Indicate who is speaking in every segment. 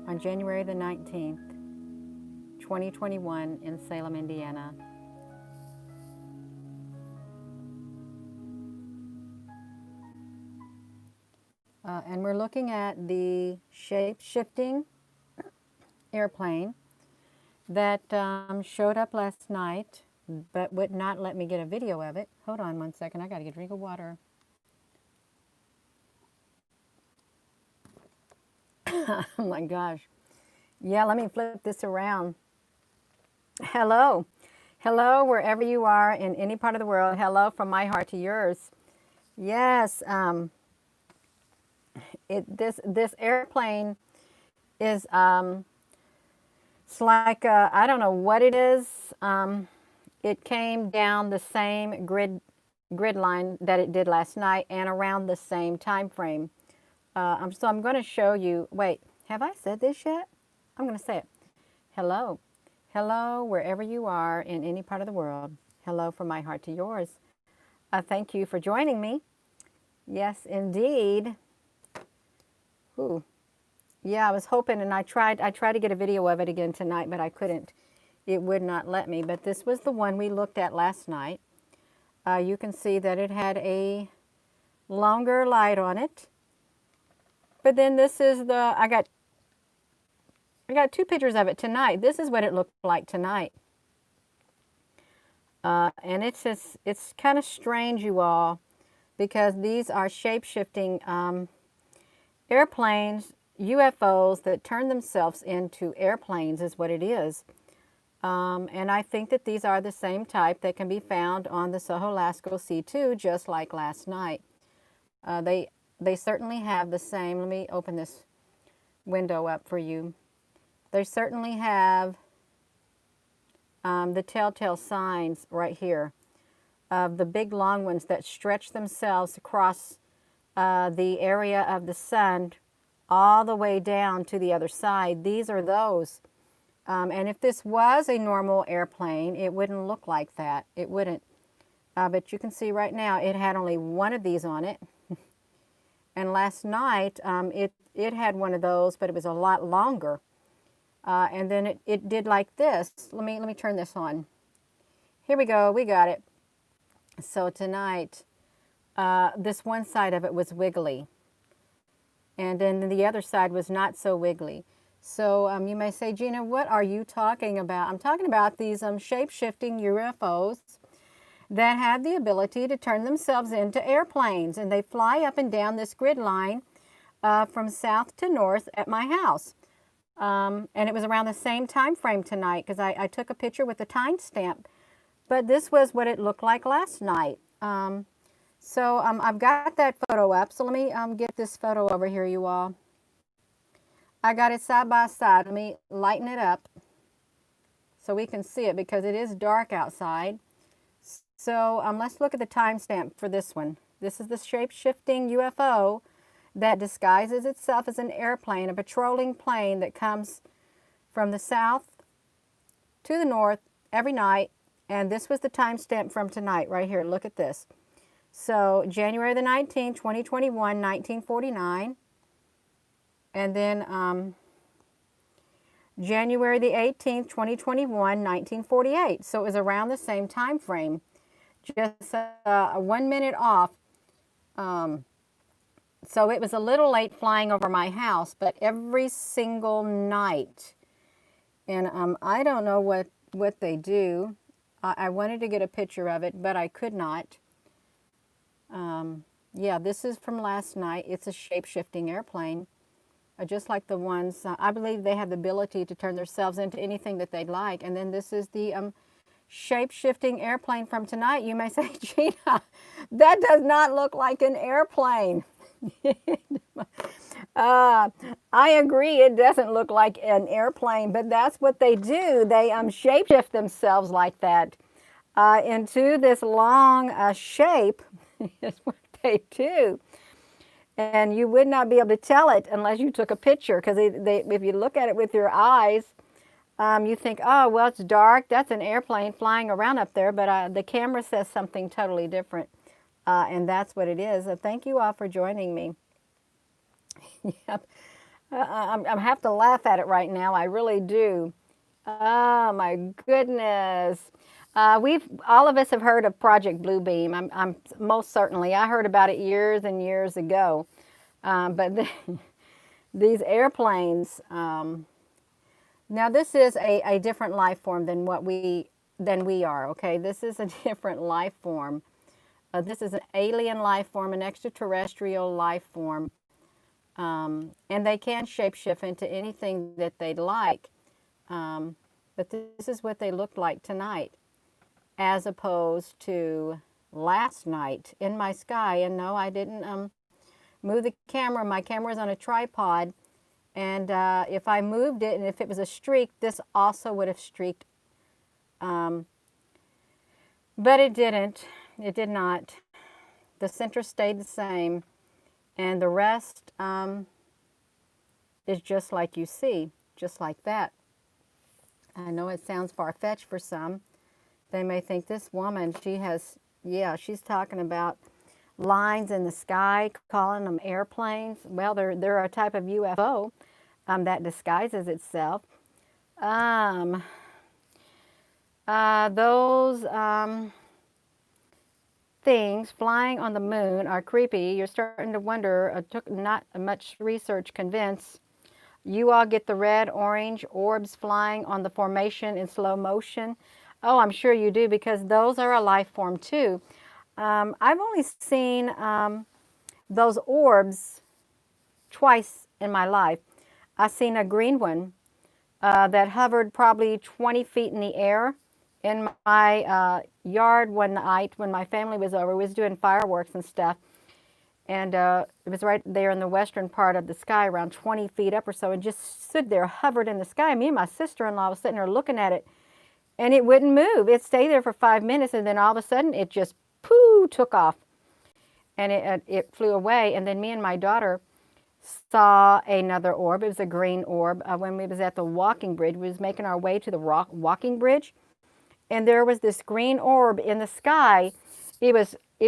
Speaker 1: on January the 19th, 2021 in Salem, Indiana. And we're looking at the shape-shifting airplane that showed up last night, but would not let me get a video of it. Hold on one second. I got to get a drink of water. Oh my gosh. Yeah, let me flip this around. Hello. Hello, wherever you are in any part of the world. Hello from my heart to yours. Yes, this airplane is it's like I don't know what it is. It came down the same grid line that it did last night and around the same time frame. So I'm going to show you. Wait, have I said this yet? I'm going to say it. Hello. Hello, wherever you are in any part of the world. Hello from my heart to yours. Thank you for joining me. Yes, indeed. Ooh. Yeah, I was hoping, and I tried to get a video of it again tonight, but I couldn't. It would not let me. But this was the one we looked at last night. You can see that it had a longer light on it. But then this is I got two pictures of it tonight. This is what it looked like tonight. And it's kind of strange, you all, because these are shape-shifting airplanes, UFOs that turn themselves into airplanes is what it is. And I think that these are the same type that can be found on the Soho-Lasco C2, just like last night. They certainly have the same. Let me open this window up for you. They certainly have the telltale signs right here of the big long ones that stretch themselves across the area of the sun all the way down to the other side. These are those. And if this was a normal airplane, it wouldn't look like that. It wouldn't. But you can see right now it had only one of these on it. And last night it had one of those, but it was a lot longer. And then it did like this. Let me turn this on. Here we go. We got it. So tonight, this one side of it was wiggly. And then the other side was not so wiggly. So you may say, Gina, what are you talking about? I'm talking about these shape-shifting UFOs that have the ability to turn themselves into airplanes. And they fly up and down this grid line from south to north at my house. And it was around the same time frame tonight because I took a picture with the timestamp. But this was what it looked like last night. So I've got that photo up. So let me get this photo over here, you all. I got it side by side. Let me lighten it up so we can see it because it is dark outside. So let's look at the timestamp for this one. This is the shape-shifting UFO that disguises itself as an airplane, a patrolling plane that comes from the south to the north every night. And this was the timestamp from tonight right here. Look at this. So January the 19th, 2021, 1949. And then January the 18th, 2021, 1948. So it was around the same time frame, just 1 minute off. So it was a little late flying over my house, but every single night. And I don't know what they do. I wanted to get a picture of it, but I could not. Yeah, this is from last night. It's a shape-shifting airplane. Just like the ones, I believe they have the ability to turn themselves into anything that they'd like. And then this is the shape-shifting airplane from tonight. You may say, Gina, that does not look like an airplane. I agree, it doesn't look like an airplane, but that's what they do. They shape-shift themselves like that into this long shape. Is what they do. And you would not be able to tell it unless you took a picture, because if you look at it with your eyes, you think, oh, well, it's dark. That's an airplane flying around up there. But the camera says something totally different. And that's what it is. Thank you all for joining me. Yep. I have to laugh at it right now. I really do. Oh my goodness. We've all of us have heard of Project Bluebeam. I'm most certainly. I heard about it years and years ago. But these airplanes. Now this is a different life form than we are. Okay, this is a different life form. This is an alien life form, an extraterrestrial life form, and they can shapeshift into anything that they'd like. But this is what they looked like tonight, as opposed to last night in my sky. And no, I didn't move the camera. My camera's on a tripod. And if I moved it, and if it was a streak, this also would have streaked. But it didn't. It did not. The center stayed the same. And the rest is just like you see, just like that. I know it sounds far-fetched for some. They may think this woman, yeah, she's talking about lines in the sky, calling them airplanes. Well, they're a type of UFO that disguises itself. Those things flying on the moon are creepy. You're starting to wonder, took not much research convince. You all get the red, orange orbs flying on the formation in slow motion. Oh, I'm sure you do, because those are a life form too. I've only seen those orbs twice in my life. I've seen a green one that hovered probably 20 feet in the air in my yard one night when my family was over. We was doing fireworks and stuff. And it was right there in the western part of the sky, around 20 feet up or so, and just stood there, hovered in the sky. Me and my sister-in-law was sitting there looking at it, and it wouldn't move. It stayed there for 5 minutes, and then all of a sudden, it just, pooh, took off. And it flew away. And then me and my daughter saw another orb. It was a green orb when we was at the walking bridge. We was making our way to the walking bridge, and there was this green orb in the sky. It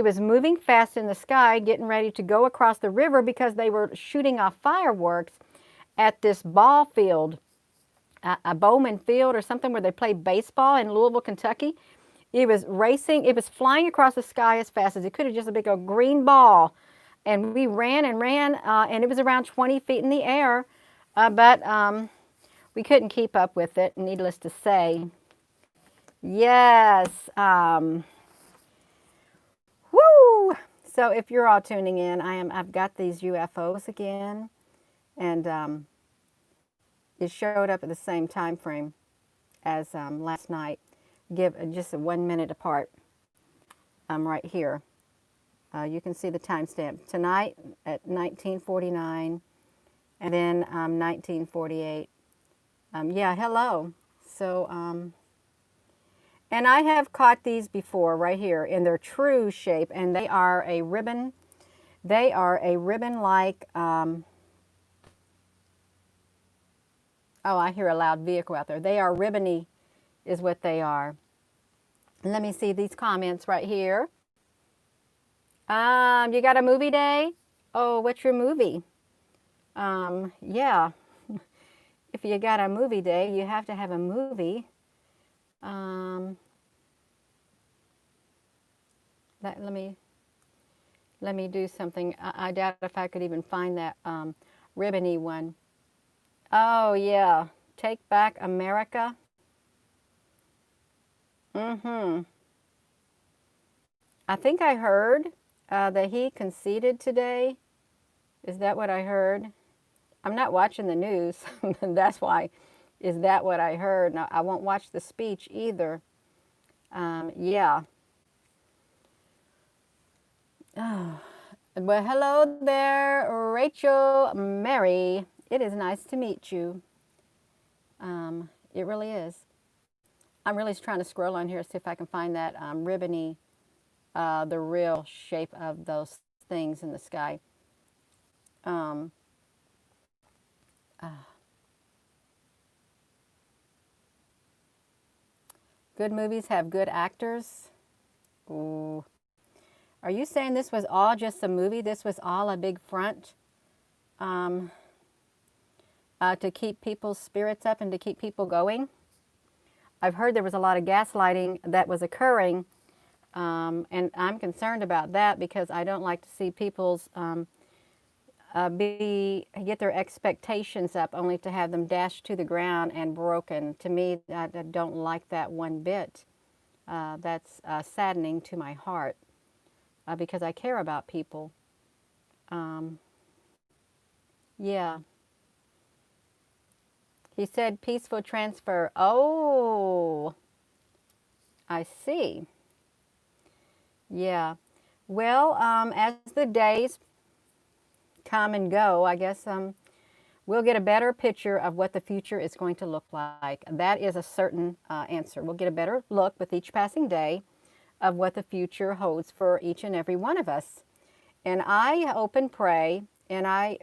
Speaker 1: was moving fast in the sky, getting ready to go across the river because they were shooting off fireworks at this ball field, a Bowman Field or something where they play baseball in Louisville, Kentucky. It was racing. It was flying across the sky as fast as it could have, just a big old green ball. And we ran and ran, and it was around 20 feet in the air, but we couldn't keep up with it, needless to say. Yes. Woo! So if you're all tuning in, I've got these UFOs again, and it showed up at the same time frame as last night. Give just a 1 minute apart. Right here. You can see the timestamp tonight at 1949, and then 1948. Yeah, hello. So. And I have caught these before right here in their true shape, and they are a ribbon. They are a ribbon-like, oh, I hear a loud vehicle out there. They are ribbony is what they are. Let me see these comments right here. You got a movie day? Oh, what's your movie? Yeah. If you got a movie day, you have to have a movie. Let me do something. I doubt if I could even find that ribbony one. Oh yeah, Take Back America. I think I heard that he conceded today. Is that what I heard? I'm not watching the news. That's why. Is that what I heard? No, I won't watch the speech either. Yeah. Oh. Well, hello there, Rachel Mary. It is nice to meet you. It really is. I'm really trying to scroll on here, see if I can find that ribbony, the real shape of those things in the sky. Good movies have good actors. Ooh. Are you saying this was all just a movie? This was all a big front? to keep people's spirits up and to keep people going. I've heard there was a lot of gaslighting that was occurring, and I'm concerned about that because I don't like to see people's get their expectations up only to have them dashed to the ground and broken. To me, I don't like that one bit. That's saddening to my heart because I care about people. Um, yeah, he said peaceful transfer. Oh, I see. Yeah. Well, as the days come and go, I guess we'll get a better picture of what the future is going to look like. That is a certain answer. We'll get a better look with each passing day of what the future holds for each and every one of us. And I hope and pray, and I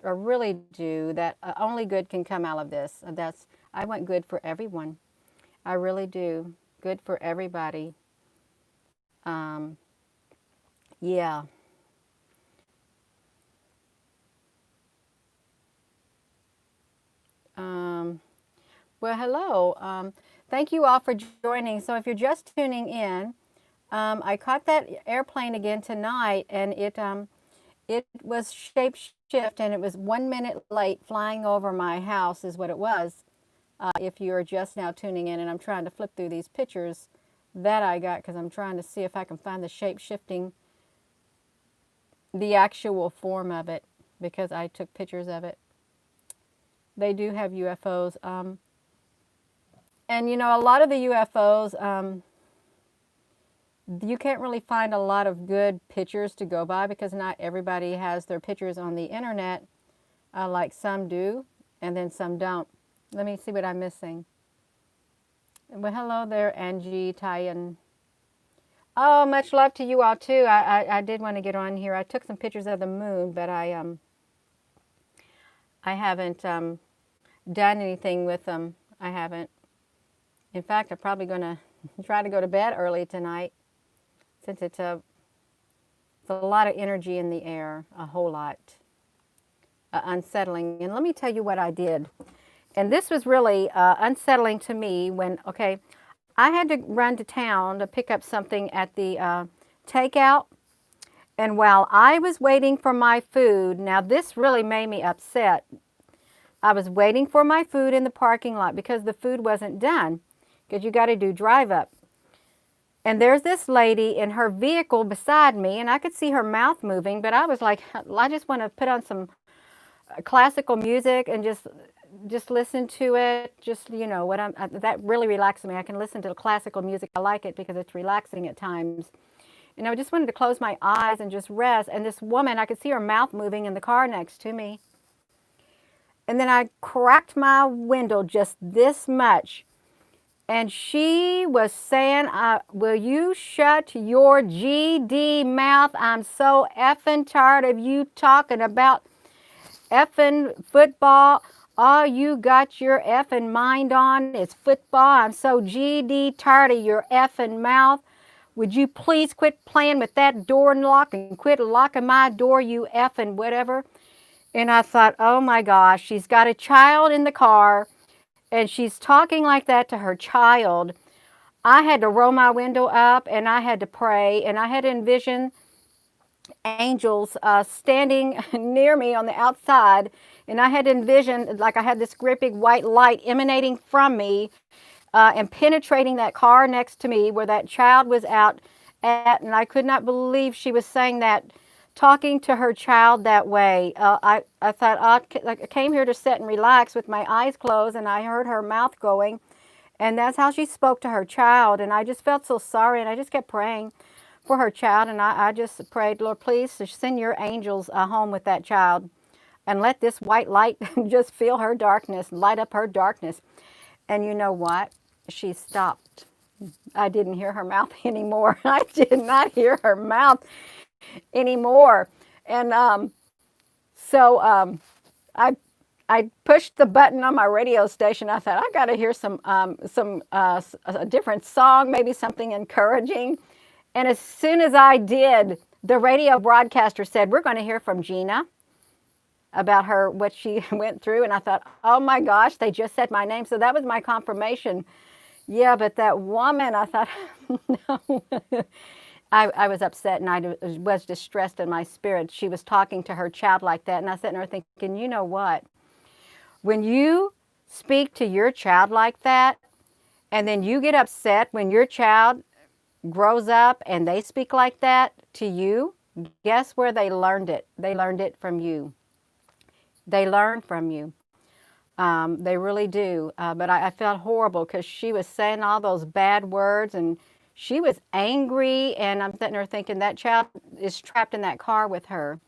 Speaker 1: really do, that only good can come out of this. I want good for everyone. I really do. Good for everybody. Um, yeah. Um, well, hello. Thank you all for joining. So if you're just tuning in, I caught that airplane again tonight, and it was shape shift, and it was 1 minute late flying over my house, is what it was. If you're just now tuning in, and I'm trying to flip through these pictures that I got because I'm trying to see if I can find the shape shifting, the actual form of it, because I took pictures of it. They do have UFOs. And you know, a lot of the UFOs, you can't really find a lot of good pictures to go by because not everybody has their pictures on the internet, like some do, and then some don't. Let me see what I'm missing. Well, hello there, Angie, Tyan. Oh, much love to you all too. I did want to get on here. I took some pictures of the moon, but I haven't done anything with them. I haven't. In fact, I'm probably going to try to go to bed early tonight since it's a lot of energy in the air, a whole lot. Unsettling. And let me tell you what I did. And this was really unsettling to me when, okay, I had to run to town to pick up something at the takeout. And while I was waiting for my food, now this really made me upset. I was waiting for my food in the parking lot because the food wasn't done, because you got to do drive up. And there's this lady in her vehicle beside me, and I could see her mouth moving, but I was like, I just want to put on some classical music and just listen to it. Just, you know, that really relaxes me. I can listen to classical music. I like it because it's relaxing at times. And I just wanted to close my eyes and just rest. And this woman, I could see her mouth moving in the car next to me. And then I cracked my window just this much. And she was saying, will you shut your GD mouth? I'm so effing tired of you talking about effing football. All you got your effing mind on is football. I'm so GD tired of your effing mouth. Would you please quit playing with that door lock and quit locking my door, you effing whatever? And I thought, oh my gosh, she's got a child in the car and she's talking like that to her child. I had to roll my window up and I had to pray and I had to envision angels standing near me on the outside. And I had to envision, like I had this great big white light emanating from me and penetrating that car next to me where that child was out at. And I could not believe she was saying that, talking to her child that way. I thought, I came here to sit and relax with my eyes closed, and I heard her mouth going. And that's how she spoke to her child. And I just felt so sorry, and I just kept praying for her child. And I just prayed, Lord, please send your angels home with that child and let this white light just fill her darkness, light up her darkness. And you know what? She stopped. I didn't hear her mouth anymore. I did not hear her mouth anymore. And so I pushed the button on my radio station. I thought I got to hear a different song, maybe something encouraging. And as soon as I did, the radio broadcaster said, "We're going to hear from Gina." about her, what she went through. And I thought, oh my gosh, they just said my name. So that was my confirmation. Yeah, but that woman, I thought, no. I was upset and I was distressed in my spirit. She was talking to her child like that. And I sat there thinking, you know what? When you speak to your child like that, and then you get upset when your child grows up and they speak like that to you, guess where they learned it? They learned it from you. They learn from you. They really do. But I felt horrible because she was saying all those bad words and she was angry. And I'm sitting there thinking that child is trapped in that car with her.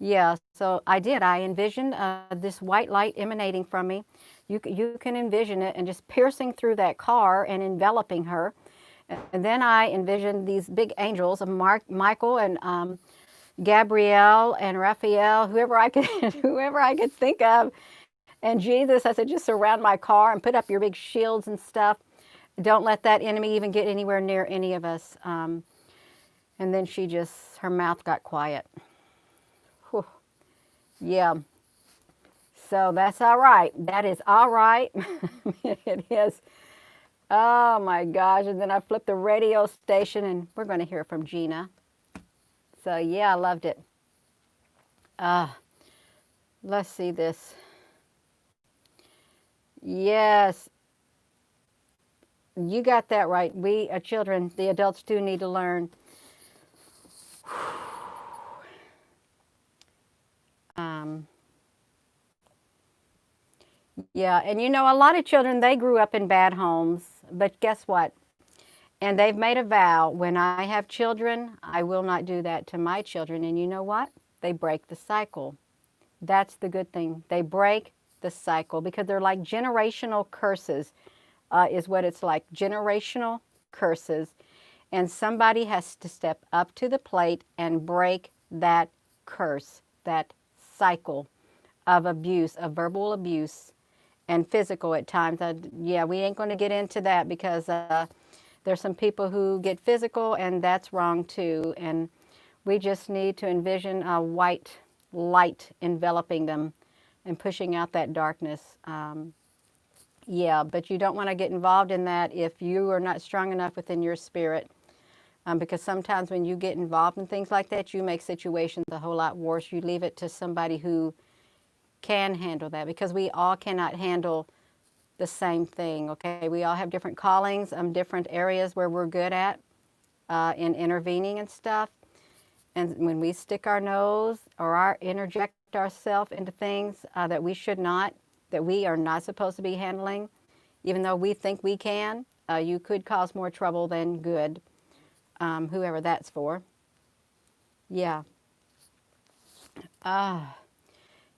Speaker 1: Yeah, so I did. I envisioned this white light emanating from me. You can envision it and just piercing through that car and enveloping her. And then I envisioned these big angels of Michael and Gabrielle and Raphael, whoever I could, whoever I could think of. And Jesus, I said, just surround my car and put up your big shields and stuff. Don't let that enemy even get anywhere near any of us. And then her mouth got quiet. Whew. Yeah. So that's all right. That is all right. It is. Oh my gosh. And then I flipped the radio station and we're going to hear from Gina. So yeah, I loved it. Let's see this. Yes, you got that right. We children, the adults do need to learn. Um, yeah, and you know, a lot of children, they grew up in bad homes, but guess what? And they've made a vow, when I have children, I will not do that to my children. And you know what? They break the cycle. That's the good thing. They break the cycle because they're like generational curses, is what it's like. Generational curses. And somebody has to step up to the plate and break that curse, that cycle of abuse, of verbal abuse and physical at times. Yeah, we ain't going to get into that because there's some people who get physical and that's wrong too. And we just need to envision a white light enveloping them and pushing out that darkness. Yeah, but you don't want to get involved in that if you are not strong enough within your spirit. Because sometimes when you get involved in things like that, you make situations a whole lot worse. You leave it to somebody who can handle that because we all cannot handle the same thing, okay? We all have different callings, different areas where we're good at in intervening and stuff. And when we stick our nose or interject ourselves into things that we should not, that we are not supposed to be handling, even though we think we can, you could cause more trouble than good, whoever that's for. Yeah.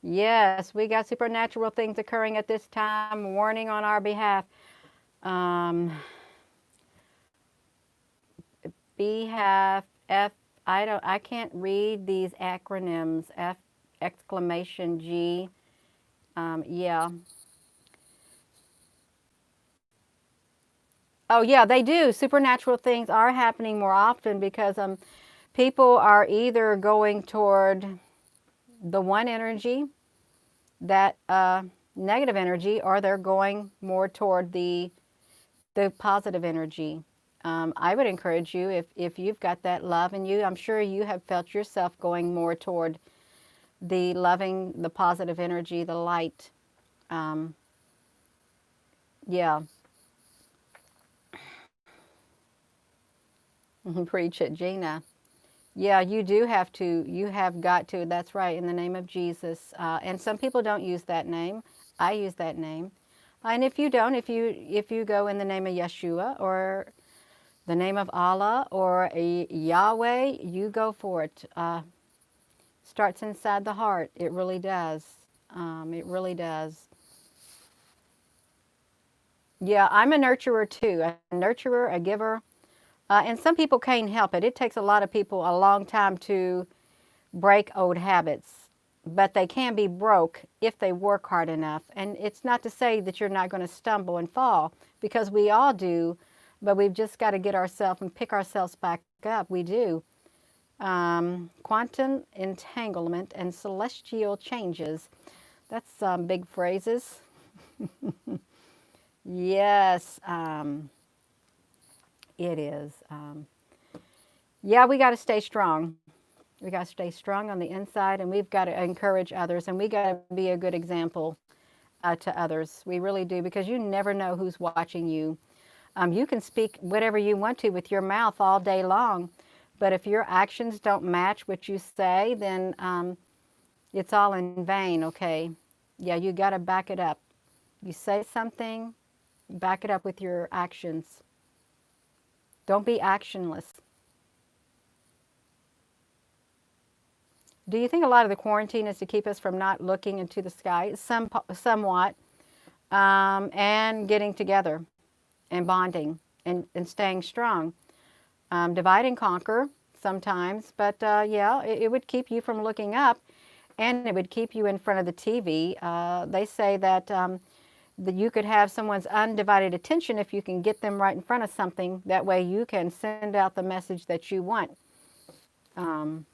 Speaker 1: Yes, we got supernatural things occurring at this time, warning on our behalf. Behalf, I can't read these acronyms. F exclamation G. Yeah. Oh yeah, they do. Supernatural things are happening more often because people are either going toward the one energy, that negative energy, or they're going more toward the positive energy. I would encourage you, if you've got that love in you, I'm sure you have felt yourself going more toward the loving, the positive energy, the light. Yeah. Preach it, Gina. Yeah, you do have to. You have got to. That's right, in the name of Jesus. And some people don't use that name. I use that name. And if you don't, if you go in the name of Yeshua or the name of Allah or a Yahweh, you go for it. Starts inside the heart. It really does. It really does. Yeah, I'm a nurturer too. A nurturer, a giver. And some people can't help it. It takes a lot of people a long time to break old habits, but they can be broke if they work hard enough. And it's not to say that you're not going to stumble and fall, because we all do, but we've just got to get ourselves and pick ourselves back up. We do. Quantum entanglement and celestial changes. That's big phrases. Yes, it is. Yeah, we got to stay strong. We got to stay strong on the inside, and we've got to encourage others, and we got to be a good example to others. We really do, because you never know who's watching you. You can speak whatever you want to with your mouth all day long, but if your actions don't match what you say, then it's all in vain, okay? Yeah, you got to back it up. You say something, back it up with your actions. Don't be actionless. Do you think a lot of the quarantine is to keep us from not looking into the sky? Somewhat, and getting together and bonding and staying strong. Divide and conquer sometimes, but yeah, it would keep you from looking up, and it would keep you in front of the TV. They say that you could have someone's undivided attention if you can get them right in front of something. That way you can send out the message that you want. Um,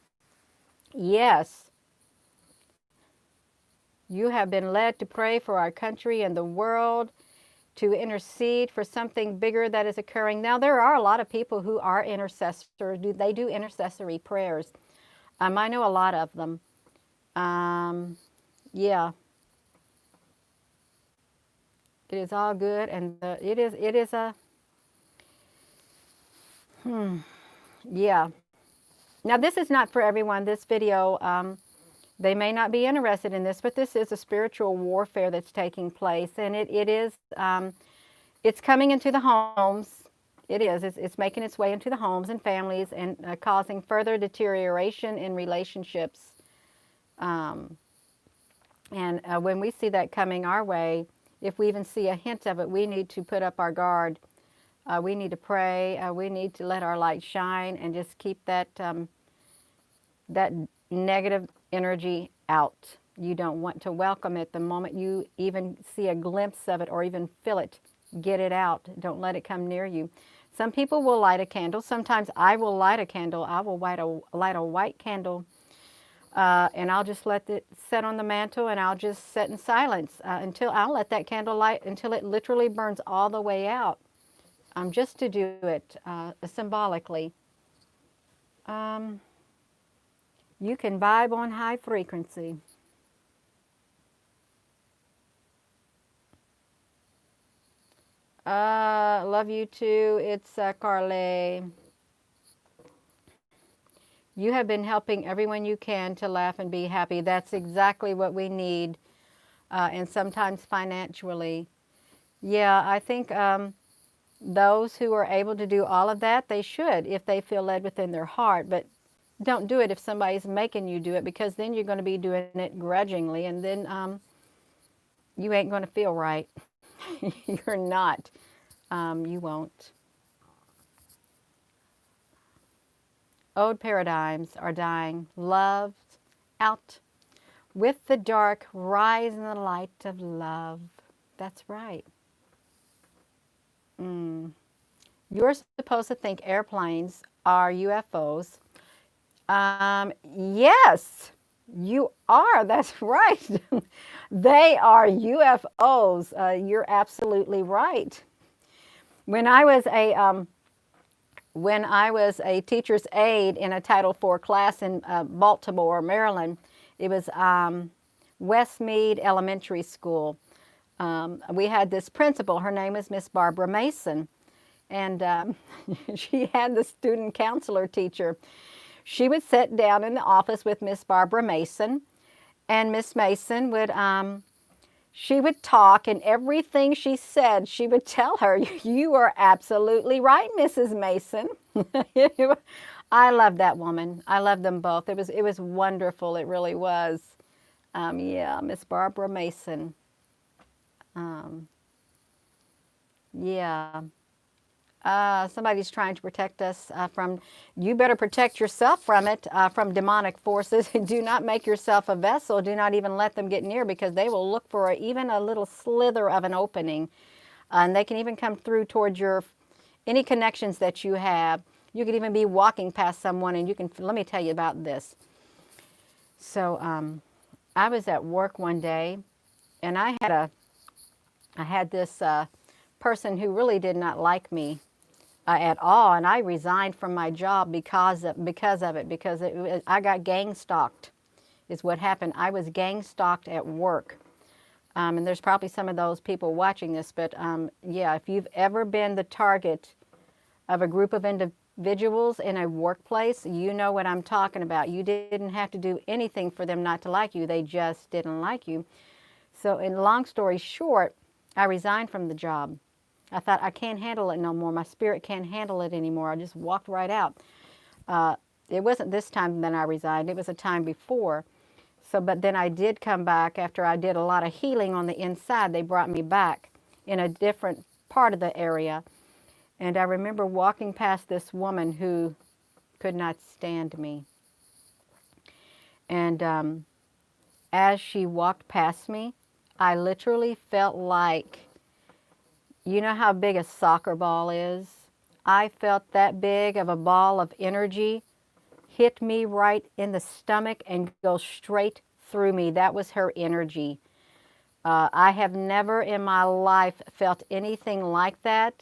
Speaker 1: yes, you have been led to pray for our country and the world, to intercede for something bigger that is occurring. Now, there are a lot of people who are intercessors. They do intercessory prayers. I know a lot of them. Yeah, it is all good, and it is a yeah. Now, this is not for everyone. This video, they may not be interested in this, but this is a spiritual warfare that's taking place, and it is it's coming into the homes. It is. It's making its way into the homes and families, and causing further deterioration in relationships. Um, and when we see that coming our way, if we even see a hint of it, we need to put up our guard. We need to pray. We need to let our light shine and just keep that negative energy out. You don't want to welcome it. The moment you even see a glimpse of it or even feel it, get it out. Don't let it come near you. Some people will light a candle. Sometimes I will light a candle. I will light a white candle, and I'll just let it set on the mantle, and I'll just sit in silence until I'll let that candle light until it literally burns all the way out, just to do it symbolically. Um, you can vibe on high frequency. Love you too. It's Carly. You have been helping everyone you can to laugh and be happy. That's exactly what we need, and sometimes financially. Yeah, I think those who are able to do all of that, they should if they feel led within their heart. But don't do it if somebody's making you do it, because then you're going to be doing it grudgingly, and then you ain't going to feel right. You're not. You won't. Old paradigms are dying. Love out with the dark, rise in the light of love. That's right. You're supposed to think airplanes are UFOs. Yes, you are. That's right. They are UFOs. You're absolutely right. When I was a teacher's aide in a Title IV class in Baltimore, Maryland, it was Westmead Elementary School. We had this principal. Her name was Miss Barbara Mason, and she had the student counselor teacher. She would sit down in the office with Miss Barbara Mason, and Miss Mason would she would talk, and everything she said, she would tell her, "You are absolutely right, Mrs. Mason." I love that woman. I love them both. It was wonderful. It really was. Yeah, Miss Barbara Mason. Um, yeah. Somebody's trying to protect us from, you better protect yourself from it, from demonic forces. Do not make yourself a vessel. Do not even let them get near, because they will look for even a little slither of an opening. And they can even come through towards any connections that you have. You could even be walking past someone and you can, let me tell you about this. So I was at work one day and I had this person who really did not like me at all, and I resigned from my job because of it, because I got gang stalked is what happened. I was gang stalked at work. And there's probably some of those people watching this, but yeah, if you've ever been the target of a group of individuals in a workplace, you know what I'm talking about. You didn't have to do anything for them not to like you. They just didn't like you. So in long story short, I resigned from the job. I thought, I can't handle it no more. My spirit can't handle it anymore. I just walked right out. It wasn't this time that I resigned. It was a time before. So, but then I did come back after I did a lot of healing on the inside. They brought me back in a different part of the area. And I remember walking past this woman who could not stand me. And as she walked past me, I literally felt like, you know how big a soccer ball is? I felt that big of a ball of energy hit me right in the stomach and go straight through me. That was her energy. I have never in my life felt anything like that.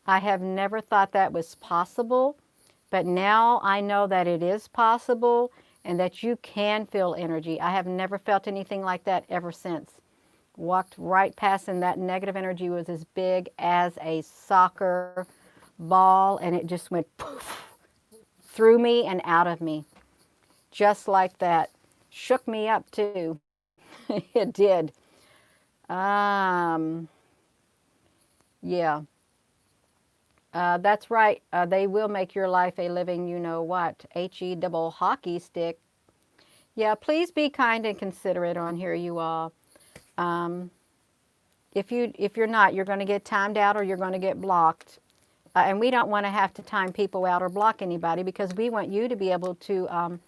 Speaker 1: I have never thought that was possible, but now I know that it is possible and that you can feel energy. I have never felt anything like that ever since. Walked right past and that negative energy was as big as a soccer ball and it just went poof through me and out of me. Just like that. Shook me up too. It did. Yeah. That's right. They will make your life a living, you know what, HE double hockey stick. Yeah, please be kind and considerate on here, you all. If you're not, you're going to get timed out or you're going to get blocked. And we don't want to have to time people out or block anybody because we want you to be able to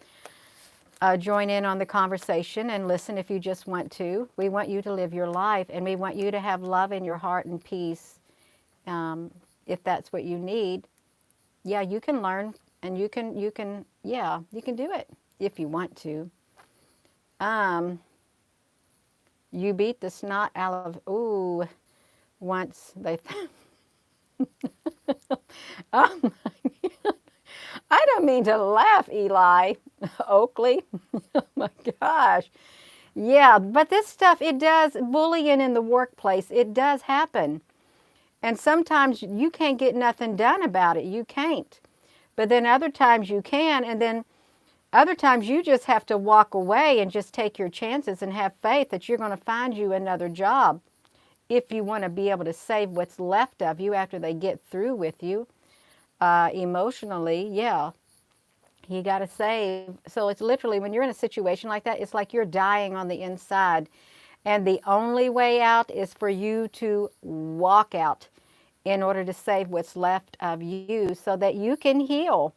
Speaker 1: join in on the conversation and listen if you just want to. We want you to live your life and we want you to have love in your heart and peace. If that's what you need, yeah, you can learn and you can do it if you want to. You beat the snot out of, ooh, once they, oh my God. I don't mean to laugh, Eli Oakley. Oh my gosh. Yeah, but this stuff, it does, bullying in the workplace, it does happen. And sometimes you can't get nothing done about it. You can't. But then other times you can, and then other times you just have to walk away and just take your chances and have faith that you're going to find you another job if you want to be able to save what's left of you after they get through with you emotionally. Yeah, you got to save. So it's literally when you're in a situation like that, it's like you're dying on the inside. And the only way out is for you to walk out in order to save what's left of you so that you can heal.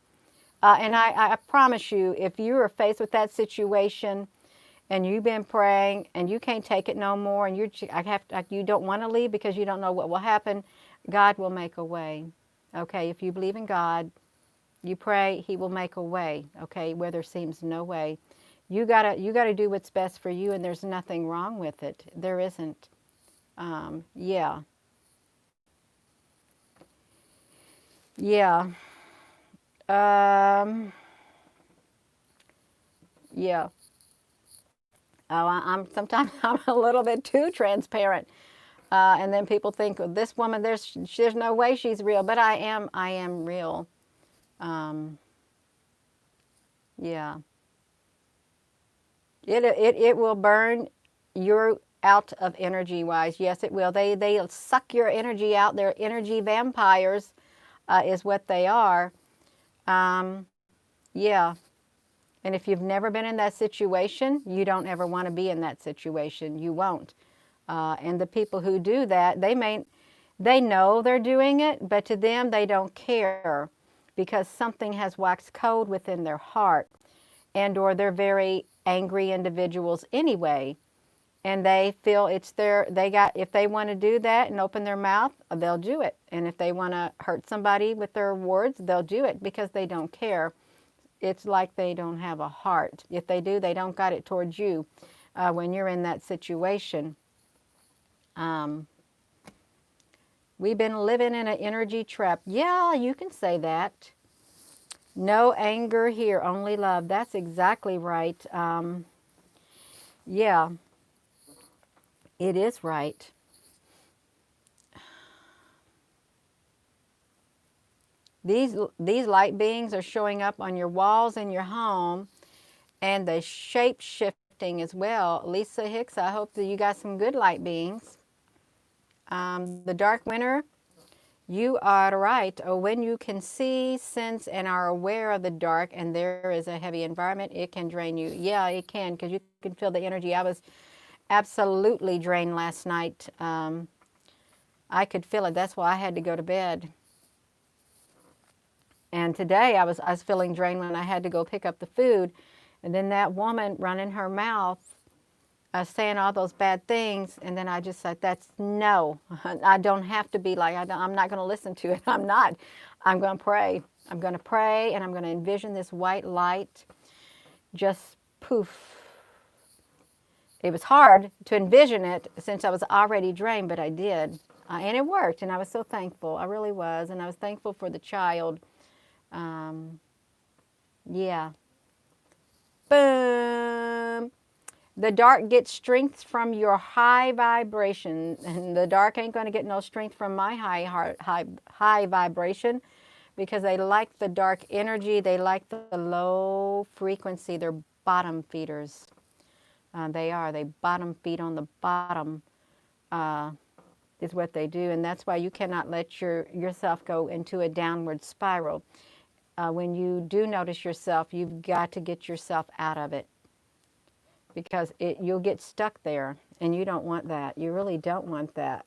Speaker 1: And I promise you, if you are faced with that situation and you've been praying and you can't take it no more and you don't want to leave because you don't know what will happen, God will make a way. Okay, if you believe in God, you pray, He will make a way, okay, where there seems no way. You gotta do what's best for you, and there's nothing wrong with it. There isn't. Yeah. Yeah. Yeah. Oh, I'm sometimes I'm a little bit too transparent, and then people think this woman, there's no way she's real, but I am real. Yeah. It will burn you out of energy wise. Yes, it will. They'll suck your energy out. They're energy vampires, is what they are. Yeah. And if you've never been in that situation, you don't ever want to be in that situation. You won't. And the people who do that, they know they're doing it, but to them, they don't care because something has waxed cold within their heart, and or they're very angry individuals anyway. and they feel it's their, they got, if they want to do that and open their mouth, they'll do it. And if they want to hurt somebody with their words, they'll do it because they don't care. It's like they don't have a heart. If they do, they don't got it towards you when you're in that situation. Um, we've been living in an energy trap. Yeah, you can say that. No anger here, only love. That's exactly right. Yeah, it is right. These light beings are showing up on your walls in your home, and the shape shifting as well. Lisa Hicks, I hope that you got some good light beings. The dark winter, you are right. Oh, when you can see, sense, and are aware of the dark, and there is a heavy environment, it can drain you. Yeah, it can, because you can feel the energy. I was absolutely drained last night. I could feel it. That's why I had to go to bed. And today I was feeling drained when I had to go pick up the food. And then that woman running her mouth, saying all those bad things. And then I just said, that's no, I don't have to be like, I'm not going to listen to it. I'm not. I'm going to pray. I'm going to pray, and I'm going to envision this white light just poof. It was hard to envision it since I was already drained, but I did. And it worked, and I was so thankful. I really was. And I was thankful for the child. Yeah. Boom. The dark gets strength from your high vibration, and the dark ain't going to get no strength from my high vibration, because they like the dark energy. They like the low frequency. They're bottom feeders. They are. They bottom feed on the bottom. Is what they do, and that's why you cannot let yourself go into a downward spiral. When you do notice yourself, you've got to get yourself out of it, because you'll get stuck there, and you don't want that. You really don't want that.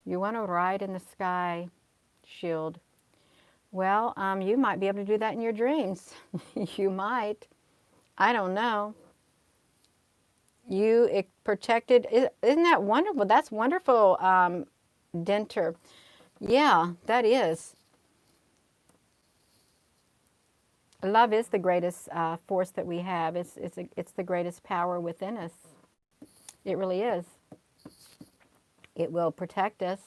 Speaker 1: You want to ride in the sky, shield. Well, you might be able to do that in your dreams. You might. I don't know. You protected. Isn't that wonderful? That's wonderful, Denter. Yeah, that is. Love is the greatest force that we have. It's the greatest power within us. It really is. It will protect us.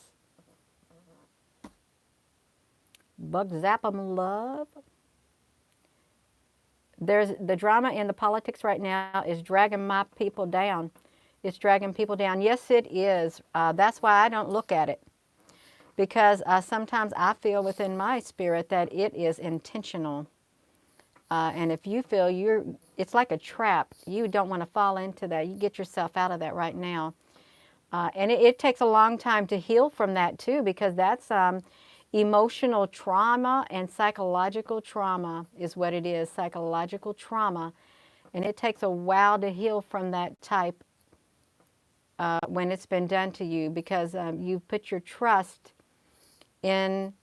Speaker 1: Bug zap 'em love. There's the drama in the politics right now is dragging my people down. It's dragging people down. Yes, it is. That's why I don't look at it, because sometimes I feel within my spirit that it is intentional. And if you feel it's like a trap. You don't want to fall into that. You get yourself out of that right now. And it takes a long time to heal from that too, because that's emotional trauma and psychological trauma is what it is, psychological trauma. And it takes a while to heal from that type when it's been done to you, because you put your trust in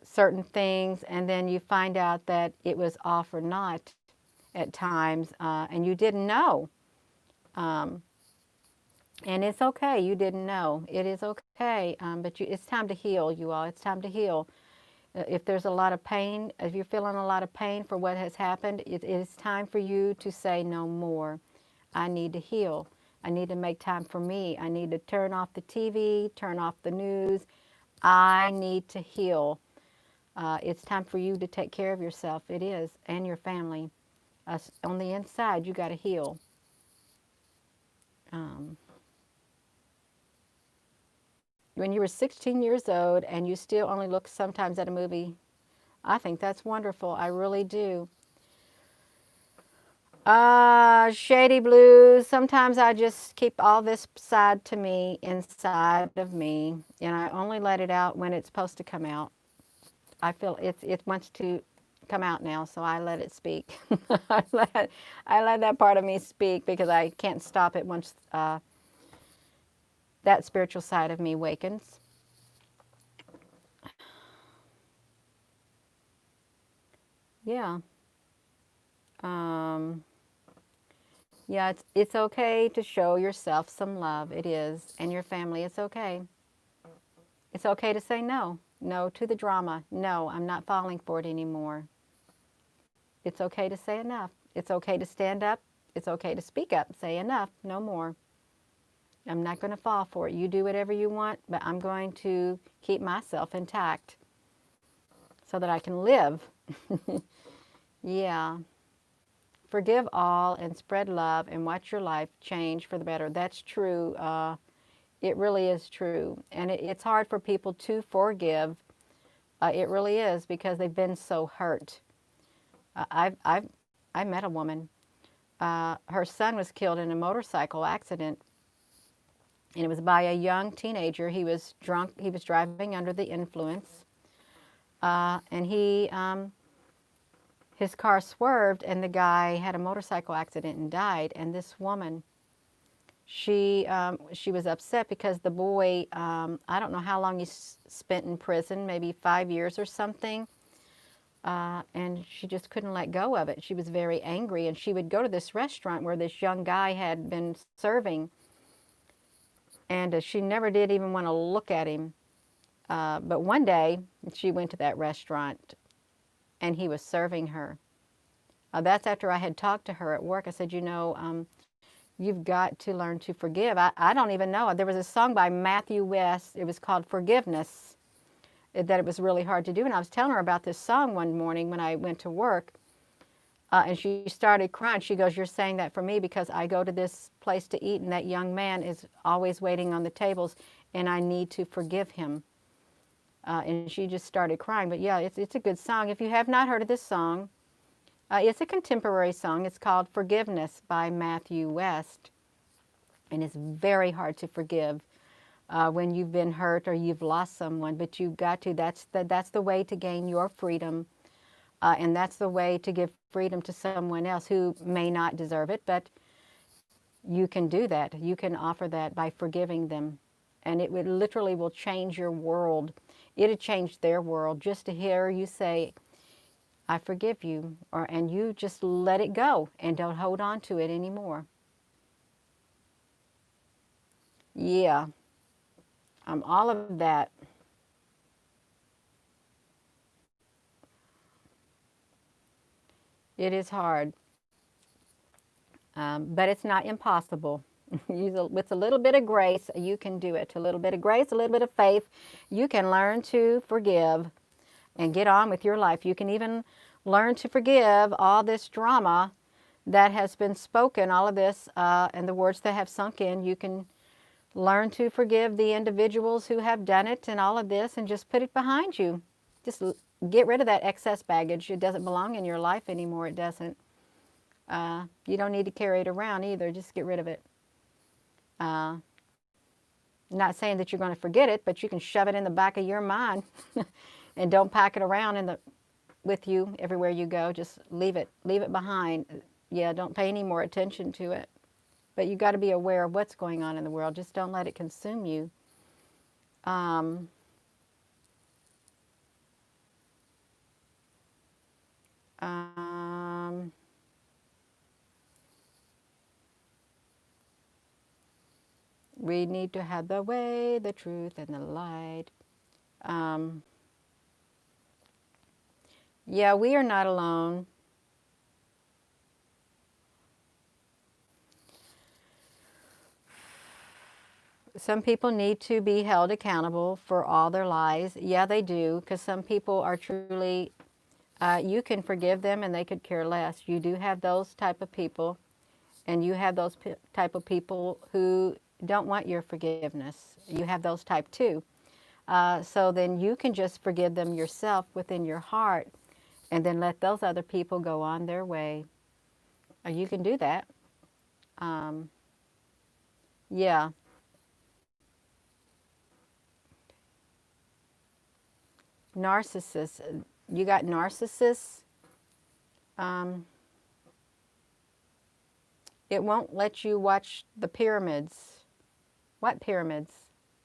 Speaker 1: certain things, and then you find out that it was off or not at times, and you didn't know. And it's okay, you didn't know. It is okay, but it's time to heal, you all. It's time to heal. If there's a lot of pain, if you're feeling a lot of pain for what has happened, it is time for you to say no more. I need to heal. I need to make time for me. I need to turn off the TV, turn off the news. I need to heal. It's time for you to take care of yourself. It is, and your family. On the inside, you got to heal. When you were 16 years old and you still only look sometimes at a movie, I think that's wonderful. I really do. Shady Blues. Sometimes I just keep all this side to me, inside of me, and I only let it out when it's supposed to come out. I feel it wants to come out now, so I let it speak. I let that part of me speak, because I can't stop it once that spiritual side of me wakens. Yeah. Um, yeah, it's okay to show yourself some love. It is, and your family. It's okay. It's okay to say no. No to the drama. No, I'm not falling for it anymore. It's okay to say enough. It's okay to stand up. It's okay to speak up. Say enough. No more. I'm not going to fall for it. You do whatever you want, but I'm going to keep myself intact so that I can live. Yeah. Forgive all and spread love and watch your life change for the better. That's true. It really is true. And it's hard for people to forgive. It really is because they've been so hurt. I met a woman. Her son was killed in a motorcycle accident, and it was by a young teenager. He was drunk. He was driving under the influence, and his car swerved, and the guy had a motorcycle accident and died. And this woman, she was upset because the boy, I don't know how long he spent in prison, maybe 5 years or something. And she just couldn't let go of it. She was very angry, and she would go to this restaurant where this young guy had been serving, and she never did even want to look at him. But one day, she went to that restaurant, and he was serving her. That's after I had talked to her at work. I said, you've got to learn to forgive. I don't even know. There was a song by Matthew West. It was called Forgiveness, that it was really hard to do. And I was telling her about this song one morning when I went to work. And she started crying. She goes, you're saying that for me because I go to this place to eat and that young man is always waiting on the tables and I need to forgive him. And she just started crying. But yeah, it's a good song. If you have not heard of this song, it's a contemporary song. It's called Forgiveness by Matthew West. And it's very hard to forgive when you've been hurt or you've lost someone. But you've got to, that's the way to gain your freedom. And that's the way to give freedom to someone else who may not deserve it. But you can do that. You can offer that by forgiving them. And it would literally will change your world. It'll change their world just to hear you say, I forgive you, and you just let it go and don't hold on to it anymore. Yeah, I'm all of that. It is hard, but it's not impossible. With a little bit of grace, you can do it. A little bit of grace, a little bit of faith, you can learn to forgive and get on with your life. You can even learn to forgive all this drama that has been spoken, all of this, and the words that have sunk in. You can learn to forgive the individuals who have done it and all of this and just put it behind you. Just get rid of that excess baggage. It doesn't belong in your life anymore. It doesn't. You don't need to carry it around either. Just get rid of it. Not saying that you're going to forget it, but you can shove it in the back of your mind and don't pack it around with you everywhere you go. Just leave it behind. Yeah, don't pay any more attention to it. But you got to be aware of what's going on in the world. Just don't let it consume you. Um, um, we need to have the way, the truth, and the light. Um, yeah, we are not alone. Some people need to be held accountable for all their lies. Yeah, they do, because some people are truly, you can forgive them and they could care less. You do have those type of people, and you have those type of people who don't want your forgiveness. You have those type too. So then you can just forgive them yourself within your heart and then let those other people go on their way. You can do that. Um, yeah. Narcissists. You got narcissists. Um, it won't let you watch the pyramids. What pyramids?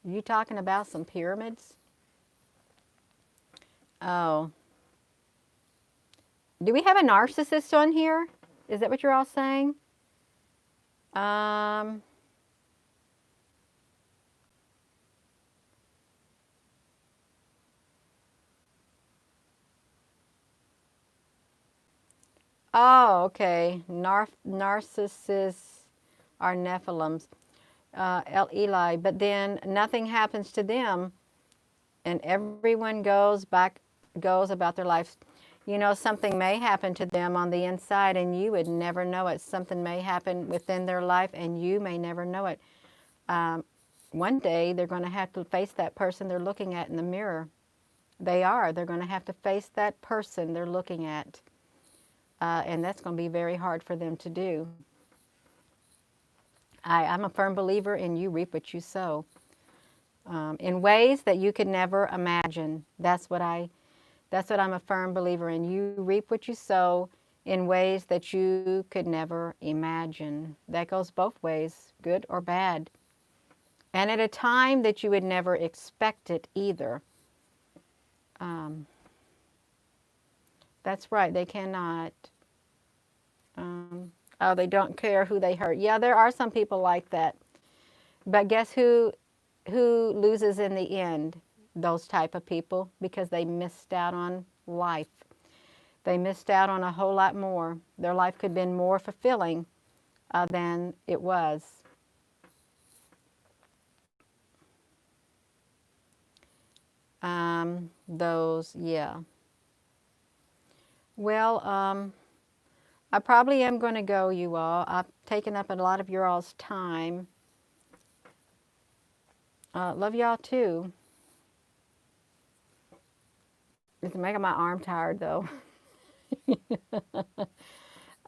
Speaker 1: Are you talking about some pyramids? Oh. Do we have a narcissist on here? Is that what you're all saying? Um, oh, okay. Narcissists are Nephilims. Eli, but then nothing happens to them, and everyone goes about their lives. You know, something may happen to them on the inside, and you would never know it. Something may happen within their life, and you may never know it. Um, One day, they're going to have to face that person they're looking at in the mirror. They are. They're going to have to face that person they're looking at, and that's going to be very hard for them to do. I'm a firm believer in you reap what you sow. In ways that you could never imagine. That's what I'm a firm believer in. You reap what you sow in ways that you could never imagine. That goes both ways, good or bad. And at a time that you would never expect it either. Um, that's right, they cannot. Oh, they don't care who they hurt. Yeah, there are some people like that. But guess who loses in the end? Those type of people, because they missed out on life. They missed out on a whole lot more. Their life could have been more fulfilling than it was. Yeah. Well, I probably am going to go, you all. I've taken up a lot of your all's time. Love y'all too. It's making my arm tired though.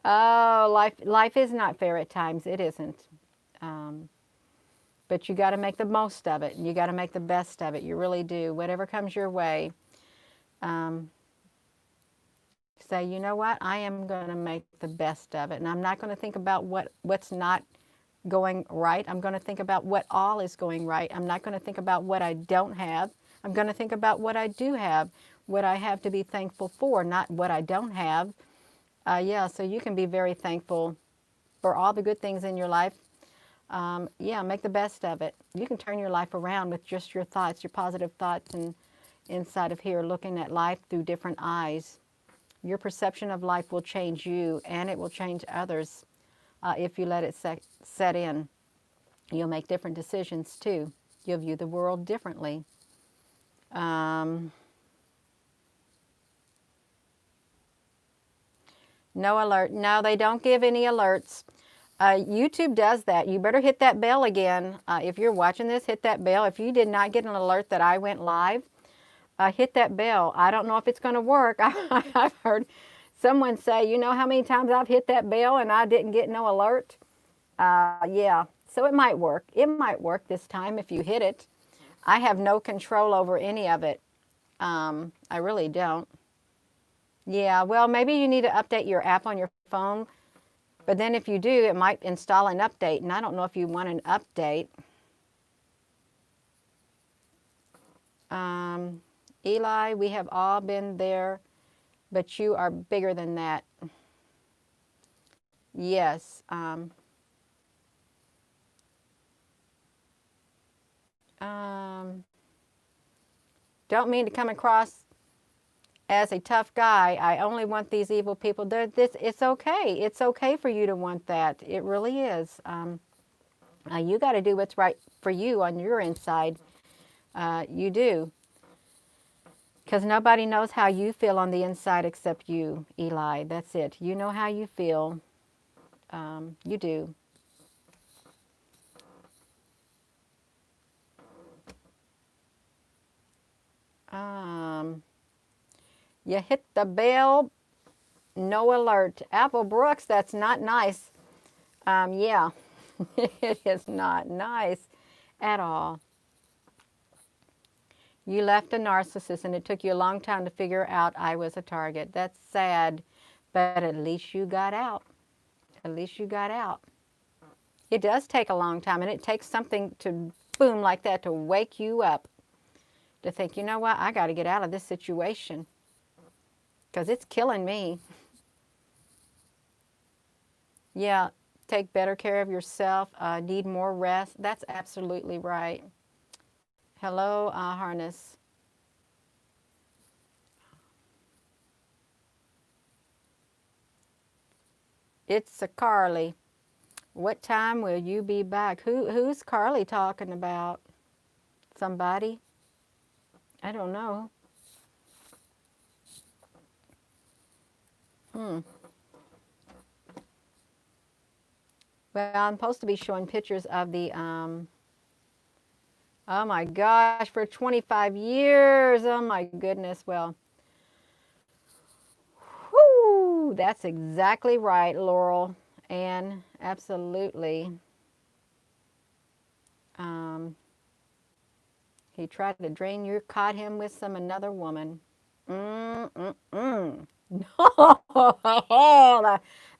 Speaker 1: Oh, life is not fair at times. It isn't. Um, but you got to make the most of it. You got to make the best of it. You really do. Whatever comes your way, um, say, you know what? I am going to make the best of it, and I'm not going to think about what's not going right. I'm going to think about what all is going right. I'm not going to think about what I don't have. I'm going to think about what I do have, what I have to be thankful for, not what I don't have. Yeah, so you can be very thankful for all the good things in your life. Yeah, make the best of it. You can turn your life around with just your thoughts, your positive thoughts, and inside of here, looking at life through different eyes. Your perception of life will change you, and it will change others if you let it set in. You'll make different decisions too. You'll view the world differently. Um, no alert. No, they don't give any alerts. YouTube does that. You better hit that bell again. If you're watching this, hit that bell. If you did not get an alert that I went live, hit that bell. I don't know if it's going to work. I've heard someone say, you know how many times I've hit that bell and I didn't get no alert? Yeah, so it might work. It might work this time if you hit it. I have no control over any of it. I really don't. Yeah, well, maybe you need to update your app on your phone. But then if you do, it might install an update. And I don't know if you want an update. Eli, we have all been there, but you are bigger than that. Yes. Don't mean to come across as a tough guy. I only want these evil people. It's okay. It's okay for you to want that. It really is. You got to do what's right for you on your inside. You do. Because nobody knows how you feel on the inside except you, Eli. That's it. You know how you feel. You do. Um, you hit the bell, no alert. Apple Brooks, that's not nice. Yeah, it is not nice at all. You left a narcissist and it took you a long time to figure out I was a target. That's sad, but at least you got out. At least you got out. It does take a long time, and it takes something to boom like that to wake you up, to think, you know what, I got to get out of this situation because it's killing me. Yeah, take better care of yourself, need more rest. That's absolutely right. Hello, Harness. It's a Carly. What time will you be back? Who's Carly talking about? Somebody? I don't know. Hmm. Well, I'm supposed to be showing pictures of the, oh my gosh, for 25 years. Oh my goodness. Well, whoo, that's exactly right, Laurel. And absolutely. Um, he tried to drain you, caught him with some another woman. Mm-mm-mm. No,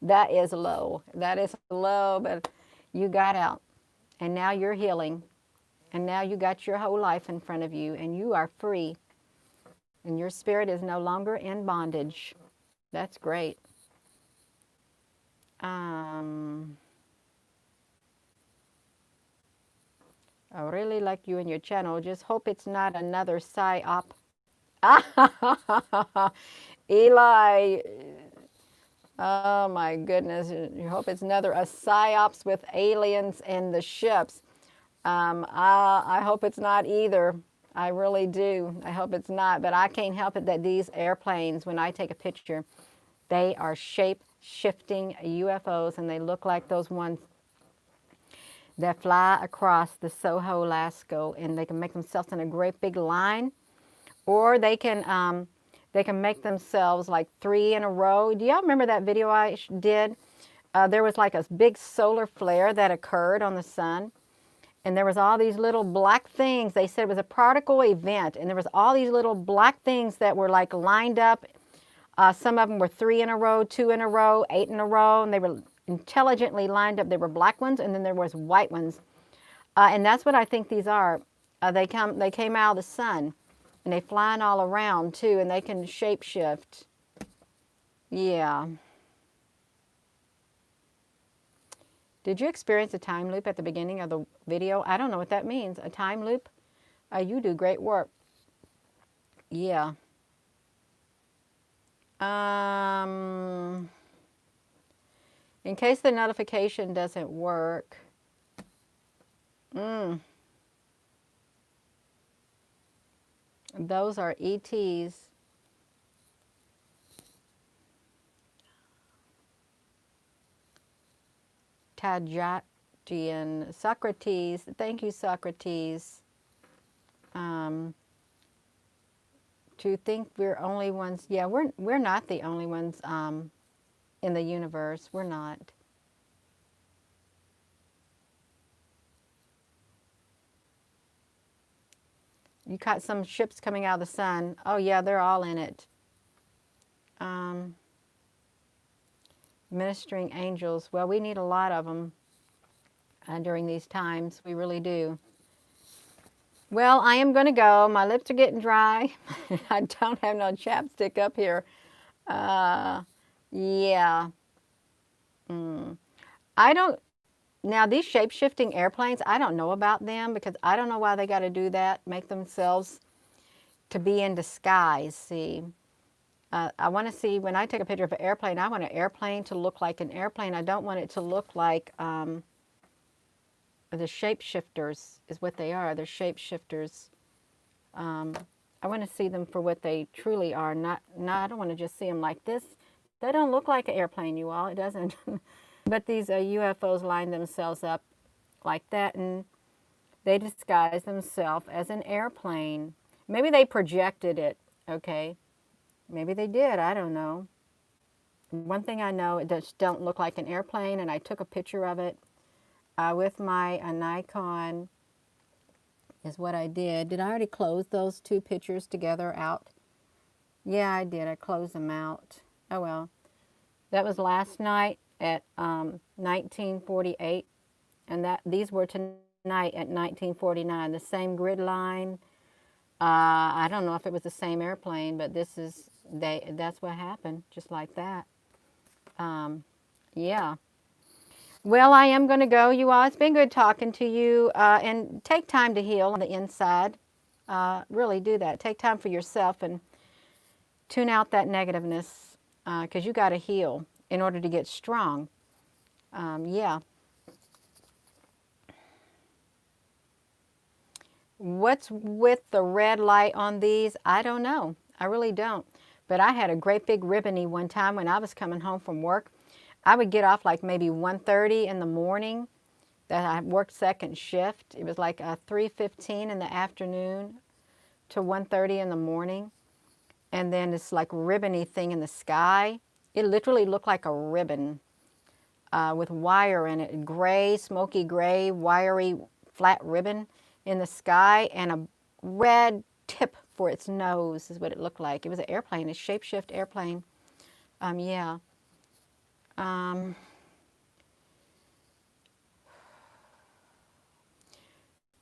Speaker 1: that is low. That is low, but you got out. And now you're healing. And now you got your whole life in front of you, and you are free. And your spirit is no longer in bondage. That's great. Um, I really like you and your channel. Just hope it's not another psyop. Eli, oh my goodness. You hope it's another a psyops with aliens and the ships. I hope it's not either. I really do. I hope it's not. But I can't help it that these airplanes, when I take a picture, they are shape shifting UFOs and they look like those ones that fly across the Soho Lasco, and they can make themselves in a great big line, or they can make themselves like three in a row. Do y'all remember that video I did? There was like a big solar flare that occurred on the sun, and there was all these little black things. They said it was a particle event, and there was all these little black things that were like lined up. Some of them were three in a row, two in a row, eight in a row, and they were intelligently lined up. There were black ones, and then there was white ones, and that's what I think these are. They came out of the sun, and they flying all around too, and they can shapeshift. Yeah. Did you experience a time loop at the beginning of the video? I don't know what that means. A time loop? You do great work. Yeah. Um, in case the notification doesn't work, mm, those are ETs. Tajajian, Socrates. Thank you, Socrates. Um, to think we're only ones. Yeah, we're not the only ones in the universe. We're not. You caught some ships coming out of the sun. Oh yeah, they're all in it. Um, ministering angels. Well, we need a lot of them during these times. We really do. Well, I am going to go. My lips are getting dry. I don't have no chapstick up here. Uh, yeah. Mm. I don't. Now, these shape-shifting airplanes, I don't know about them because I don't know why they got to do that, make themselves to be in disguise, see. I want to see, when I take a picture of an airplane, I want an airplane to look like an airplane. I don't want it to look like the shapeshifters is what they are. They're shapeshifters. Um, I want to see them for what they truly are. I don't want to just see them like this. They don't look like an airplane, you all. It doesn't. But these UFOs line themselves up like that, and they disguise themselves as an airplane. Maybe they projected it, okay? Maybe they did, I don't know. One thing I know, it just don't look like an airplane, and I took a picture of it with my Nikon is what I did. Did I already close those two pictures together out? Yeah, I did. I closed them out. Oh well. That was last night at 1948, and these were tonight at 1949. The same grid line. I don't know if it was the same airplane, but that's what happened, just like that. Um, yeah. Well, I am going to go, you all. It's been good talking to you. And take time to heal on the inside. Really do that. Take time for yourself and tune out that negativeness because you got to heal in order to get strong. Yeah. What's with the red light on these? I don't know. I really don't. But I had a great big ribbony one time when I was coming home from work. I would get off like maybe 1:30 in the morning. That I worked second shift. It was like 3:15 in the afternoon to 1:30 in the morning. And then this like ribbony thing in the sky. It literally looked like a ribbon with wire in it, gray, smoky gray, wiry, flat ribbon in the sky, and a red tip for its nose is what it looked like. It was an airplane, a shapeshift airplane. Yeah. Um,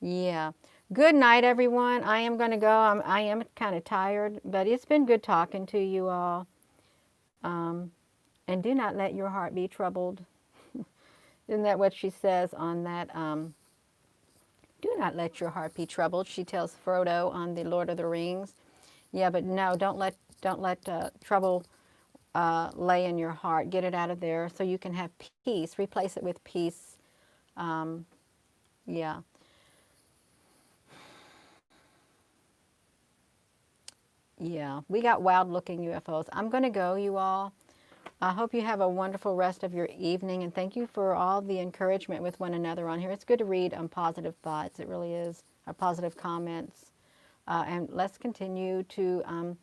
Speaker 1: yeah. Good night, everyone. I am going to go. I am kind of tired, but it's been good talking to you all. Um, and do not let your heart be troubled. Isn't that what she says on that? Do not let your heart be troubled. She tells Frodo on the Lord of the Rings. Yeah, but no, don't let trouble lay in your heart. Get it out of there so you can have peace. Replace it with peace. Um, yeah, yeah. We got wild-looking UFOs. I'm going to go, you all. I hope you have a wonderful rest of your evening, and thank you for all the encouragement with one another on here. It's good to read positive thoughts. It really is. Positive comments. And let's continue to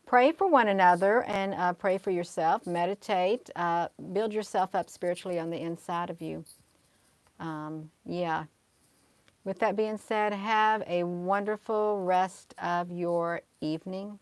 Speaker 1: pray for one another and pray for yourself. Meditate. Build yourself up spiritually on the inside of you. Yeah. With that being said, have a wonderful rest of your evening.